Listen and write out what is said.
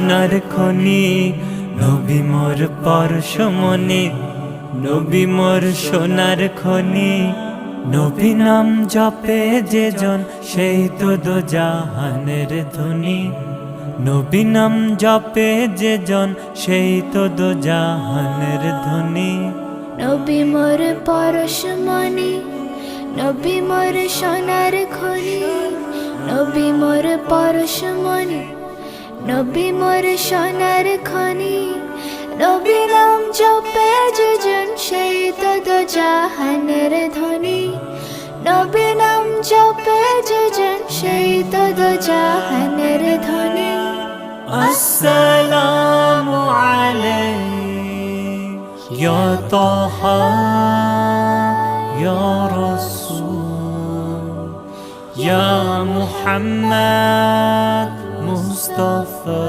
সোনার খনি নবী মোর পরশমণি, নবী মোর সোনার খনি। নবী নাম জপে যে জন সেই তো দোজাহানের ধনী, নবী নাম জপে যে জন সেই তো দোজাহানের ধনী। নবী মোর পরশমণি, নবী মোর সোনার খনি, নবী মোর পরশমণি, নবী মোর সোনার খনি। নবী নাম জপে যে জন সেই তো দোজাহানের ধনী, নবী নাম জপে যে জন সেই তো দোজাহানের ধনী। আসসালামু আলাইকা ইয়া তাহা ইয়া রাসূল ইয়া মুহাম্মদ মুস্তাফা।